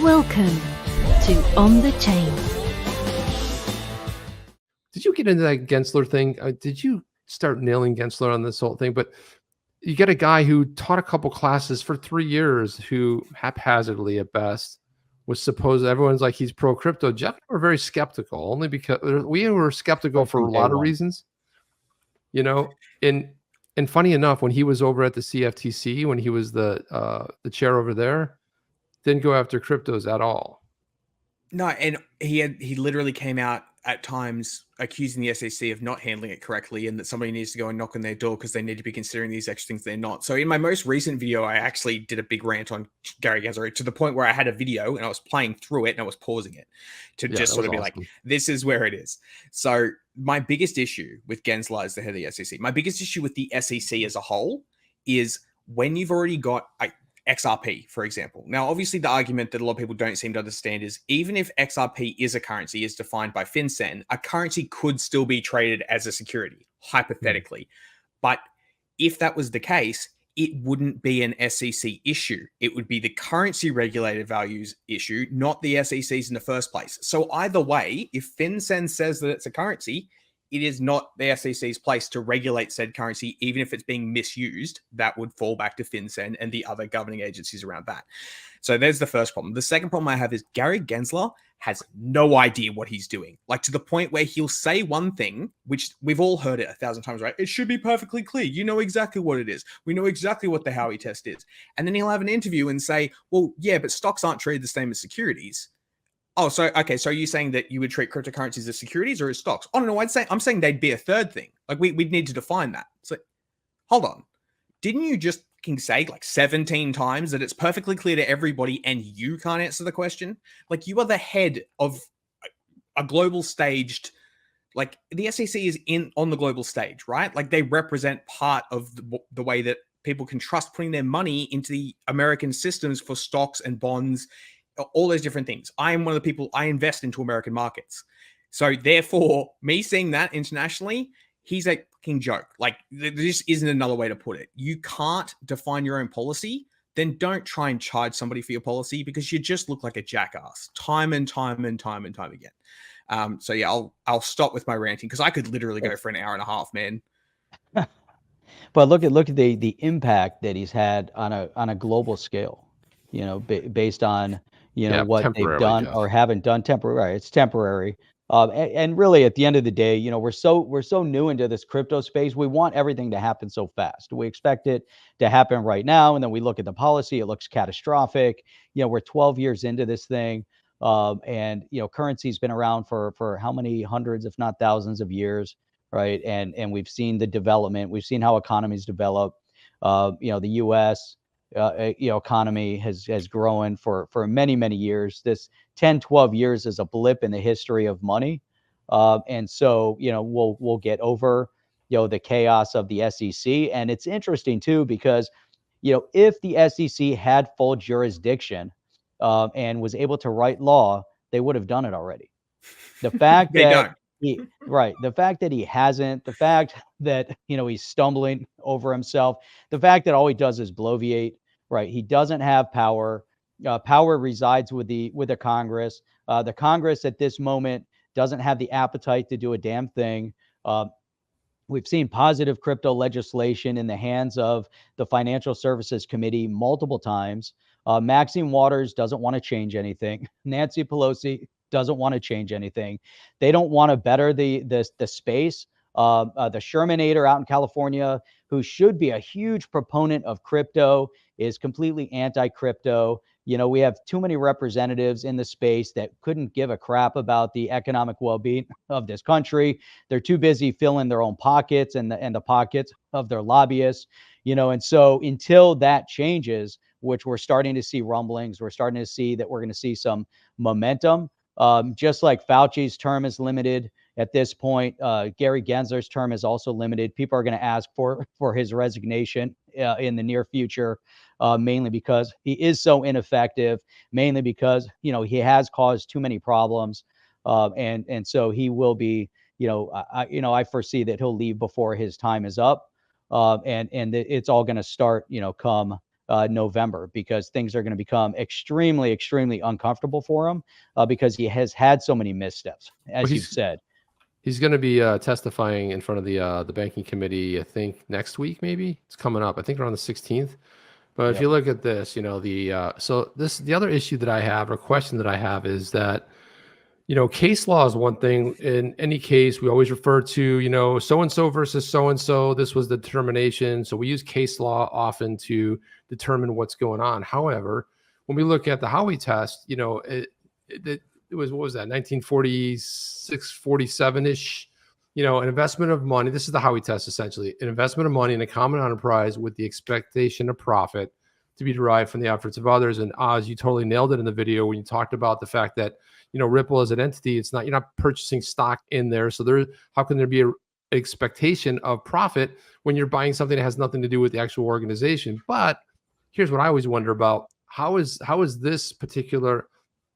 Welcome to On the Chain. Did you get into that Gensler thing? Did you start nailing Gensler on this whole thing? But you get a guy who taught a couple classes for 3 years, who haphazardly at best was supposed. Everyone's like he's pro crypto. Jeff and I were very skeptical, only because we were skeptical for a lot of reasons. You know, and funny enough, when he was over at the CFTC, when he was the chair over there, didn't go after cryptos at all. No, and he literally came out at times accusing the SEC of not handling it correctly, and that somebody needs to go and knock on their door because they need to be considering these extra things they're not. So in my most recent video, I actually did a big rant on Gary Gensler, to the point where I had a video and I was playing through it and I was pausing it to just sort of be awesome. Like, this is where it is. So my biggest issue with Gensler as the head of the SEC, my biggest issue with the SEC as a whole, is when you've already got XRP, for example. Now, obviously, the argument that a lot of people don't seem to understand is, even if XRP is a currency, is defined by FinCEN, a currency could still be traded as a security, hypothetically. But if that was the case, it wouldn't be an SEC issue. It would be the currency regulated values issue, not the SEC's in the first place. So either way, if FinCEN says that it's a currency, it is not the SEC's place to regulate said currency, even if it's being misused. That would fall back to FinCEN and the other governing agencies around that. So there's the first problem. The second problem I have is Gary Gensler has no idea what he's doing. Like, to the point where he'll say one thing, which we've all heard it 1,000 times, right? It should be perfectly clear. You know exactly what it is. We know exactly what the Howey test is. And then he'll have an interview and say, well, yeah, but stocks aren't treated the same as securities. Oh, so, okay. So are you saying that you would treat cryptocurrencies as securities or as stocks? Oh, no, I'm saying they'd be a third thing. Like, we'd need to define that. So hold on. Didn't you just say like 17 times that it's perfectly clear to everybody and you can't answer the question? Like, you are the head of a global staged, like, the SEC is on the global stage, right? Like, they represent part of the way that people can trust putting their money into the American systems for stocks and bonds, all those different things. I am one of the people, I invest into American markets. So therefore, me seeing that internationally, he's a fucking joke. Like, there just isn't another way to put it. You can't define your own policy, then don't try and charge somebody for your policy, because you just look like a jackass time and time and time and time again. So yeah, I'll stop with my ranting, because I could literally go for an hour and a half, man. But look at the impact that he's had on a global scale, you know, based on, you know, what they've done or haven't done. Temporary. It's temporary. And really, at the end of the day, you know, we're so new into this crypto space. We want everything to happen so fast. We expect it to happen right now. And then we look at the policy. It looks catastrophic. You know, we're 12 years into this thing. And, you know, currency's been around for how many hundreds, if not thousands of years. Right. And we've seen the development. We've seen how economies develop. You know, the U.S. Economy has grown for many, many years. This 10, 12 years is a blip in the history of money. And so, you know, we'll get over, you know, the chaos of the SEC. And it's interesting, too, because, you know, if the SEC had full jurisdiction and was able to write law, they would have done it already. The fact that the fact that he hasn't, the fact that, you know, he's stumbling over himself, the fact that all he does is bloviate, right? He doesn't have power. Power resides with the Congress. The Congress at this moment doesn't have the appetite to do a damn thing. We've seen positive crypto legislation in the hands of the Financial Services Committee multiple times. Maxine Waters doesn't want to change anything. Nancy Pelosi doesn't want to change anything. They don't want to better the space. The Shermanator out in California, who should be a huge proponent of crypto, is completely anti-crypto. You know, we have too many representatives in the space that couldn't give a crap about the economic well-being of this country. They're too busy filling their own pockets and the pockets of their lobbyists, you know. And so until that changes, which we're starting to see rumblings, we're starting to see that we're going to see some momentum. Just like Fauci's term is limited at this point, Gary Gensler's term is also limited. People are going to ask for his resignation in the near future, mainly because he is so ineffective, mainly because, you know, he has caused too many problems, and so he will be, you know, I foresee that he'll leave before his time is up, and it's all going to start, you know, come November, because things are going to become extremely, extremely uncomfortable for him because he has had so many missteps, as you've said. He's going to be testifying in front of the banking committee, I think next week, maybe. It's coming up, I think around the 16th. But if you look at this, you know, the other issue that I have, or question that I have, is that, you know, case law is one thing. In any case, we always refer to, you know, so-and-so versus so-and-so. This was the determination. So we use case law often to determine what's going on. However, when we look at the Howey test, you know, it was, what was that, 1946, 47-ish, you know, an investment of money. This is the Howey test, essentially. An investment of money in a common enterprise with the expectation of profit to be derived from the efforts of others. And Oz, you totally nailed it in the video when you talked about the fact that, you know, Ripple as an entity, it's not, you're not purchasing stock in there. So how can there be an expectation of profit when you're buying something that has nothing to do with the actual organization? But here's what I always wonder about. How is this particular,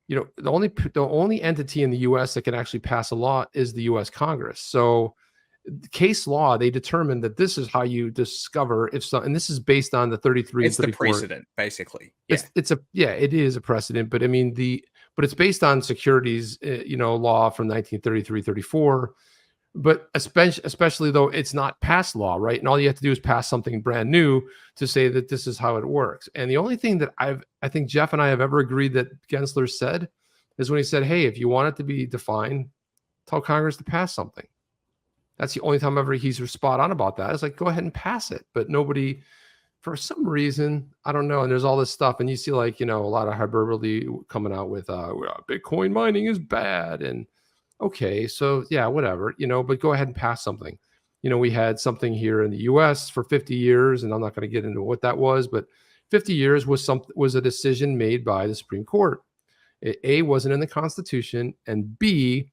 you know, the only entity in the U.S. that can actually pass a law is the U.S. Congress. So case law, they determined that this is how you discover if so, and this is based on the 33. It's the precedent, basically. Yeah. It is a precedent, but I mean but it's based on securities, you know, law from 1933, 34. But especially though it's not past law, right? And all you have to do is pass something brand new to say that this is how it works. And the only thing that I think Jeff and I have ever agreed that Gensler said is when he said, hey, if you want it to be defined, tell Congress to pass something. That's the only time ever he's spot on about that. It's like, go ahead and pass it. But nobody, for some reason, I don't know. And there's all this stuff. And you see, like, you know, a lot of hyperbole coming out with Bitcoin mining is bad. And okay, so yeah, whatever, you know, but go ahead and pass something. You know, we had something here in the US for 50 years, and I'm not going to get into what that was, but 50 years was a decision made by the Supreme Court. A, wasn't in the Constitution, and B,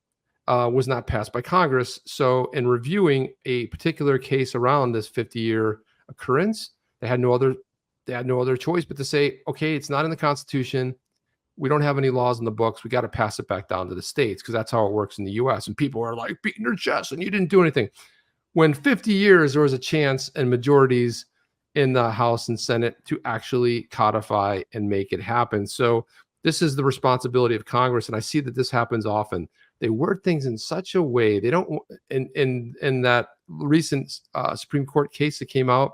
was not passed by Congress. So in reviewing a particular case around this 50-year occurrence, they had no other choice but to say, okay, it's not in the Constitution. We don't have any laws in the books. We got to pass it back down to the states because that's how it works in the US. And people are like beating their chest and you didn't do anything. When 50 years, there was a chance and majorities in the House and Senate to actually codify and make it happen. So this is the responsibility of Congress. And I see that this happens often. They word things in such a way. They don't, in that recent Supreme Court case that came out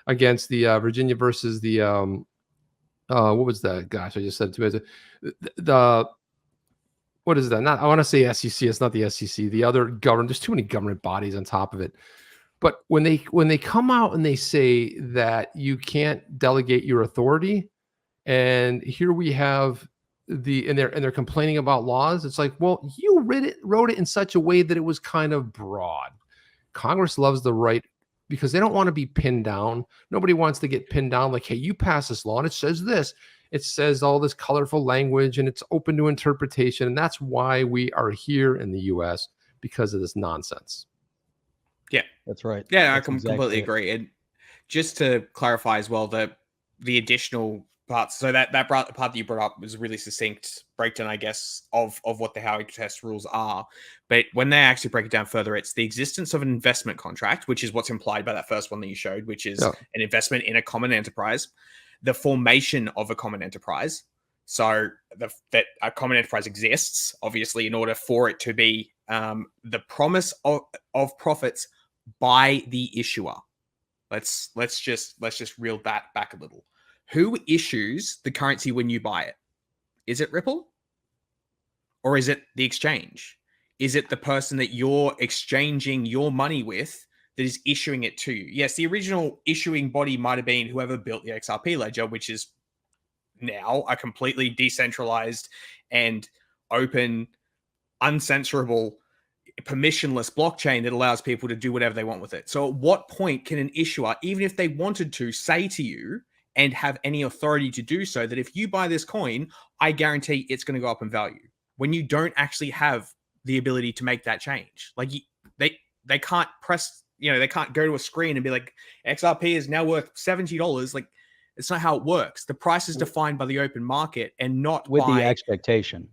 against the Virginia versus the, what was that? Gosh, I just said to it. What is that? I want to say SEC. It's not the SEC. The other government. There's too many government bodies on top of it. But when they come out and they say that you can't delegate your authority, and here we have and they're complaining about laws. It's like, well, you wrote it in such a way that it was kind of broad. Congress loves the right because they don't want to be pinned down. Nobody wants to get pinned down like, hey, you pass this law and it says this. It says all this colorful language and it's open to interpretation. And that's why we are here in the US, because of this nonsense. Yeah, that's right. Yeah, I completely agree. And just to clarify as well, the additional parts. So that part that you brought up was a really succinct breakdown, I guess, of what the Howey test rules are. But when they actually break it down further, it's the existence of an investment contract, which is what's implied by that first one that you showed, which is an investment in a common enterprise, the formation of a common enterprise. So that a common enterprise exists, obviously, in order for it to be the promise of profits by the issuer. Let's just reel that back a little. Who issues the currency when you buy it? Is it Ripple? Or is it the exchange? Is it the person that you're exchanging your money with that is issuing it to you? Yes, the original issuing body might have been whoever built the XRP ledger, which is now a completely decentralized and open, uncensorable, permissionless blockchain that allows people to do whatever they want with it. So at what point can an issuer, even if they wanted to, say to you and have any authority to do so, that if you buy this coin, I guarantee it's going to go up in value, when you don't actually have the ability to make that change? Like they can't press, they can't go to a screen and be like, XRP is now worth $70. Like, it's not how it works. The price is defined by the open market and not with by the expectation.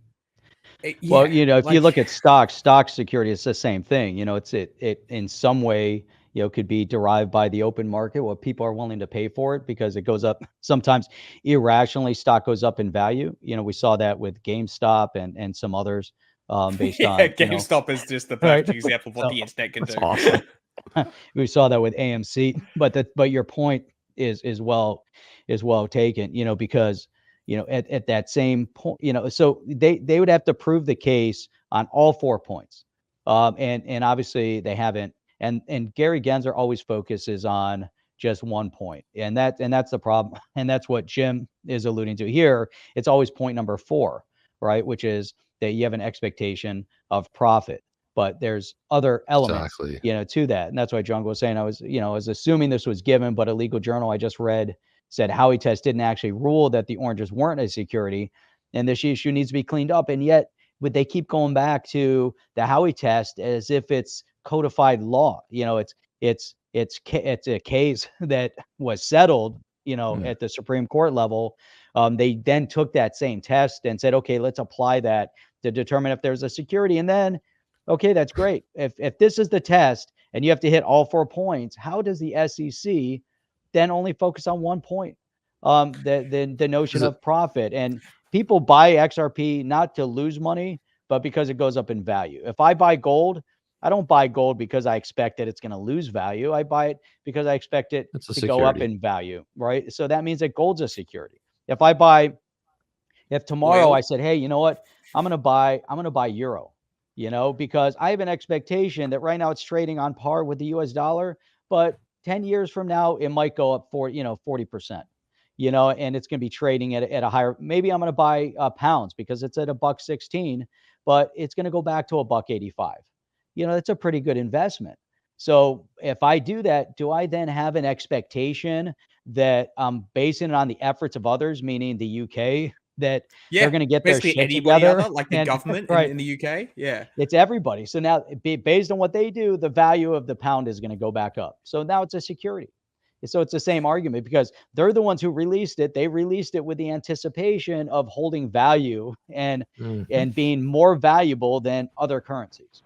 Well, if you look at stock security, it's the same thing. It in some way could be derived by the open market, what people are willing to pay for it, because it goes up sometimes irrationally. Stock goes up in value. We saw that with GameStop and some others, based on GameStop is just the perfect example of what the internet can do. Awesome. We saw that with AMC, but your point is well taken, because at that same point, so they would have to prove the case on all 4 points, and obviously they haven't. And Gary Gensler always focuses on just 1 point, and that's the problem, and that's what Jim is alluding to here. It's always point number 4, right? Which is that you have an expectation of profit, but there's other elements, to that, and that's why John was saying I was assuming this was given, but a legal journal I just read said Howey Test didn't actually rule that the oranges weren't a security, and this issue needs to be cleaned up, and yet they keep going back to the Howey Test as if it's codified law. It's a case that was settled, at the Supreme Court level. They then took that same test and said, okay, let's apply that to determine if there's a security. And then, okay, that's great. If this is the test and you have to hit all 4 points, how does the SEC then only focus on 1 point? The notion of profit. And people buy XRP not to lose money, but because it goes up in value. If I buy gold, I don't buy gold because I expect that it's going to lose value. I buy it because I expect it to go up in value, right? So that means that gold's a security. If tomorrow I said, hey, you know what? I'm going to buy euro, because I have an expectation that right now it's trading on par with the US dollar, but 10 years from now, it might go up 40%, and it's going to be trading at a higher. Maybe I'm going to buy pounds because it's at $1.16, but it's going to go back to $1.85. That's a pretty good investment. So if I do that, do I then have an expectation that I'm basing it on the efforts of others, meaning the UK, that they're going to get their shit together? Like the government in the UK? Yeah. It's everybody. So now, based on what they do, the value of the pound is going to go back up. So now it's a security. So it's the same argument, because they're the ones who released it. They released it with the anticipation of holding value and being more valuable than other currencies.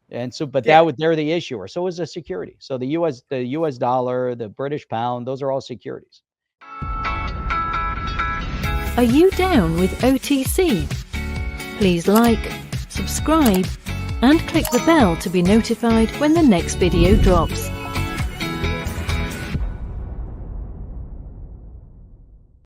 And so, but they're the issuer. So is a security. So the US dollar, the British pound, those are all securities. Are you down with OTC? Please like, subscribe, and click the bell to be notified when the next video drops.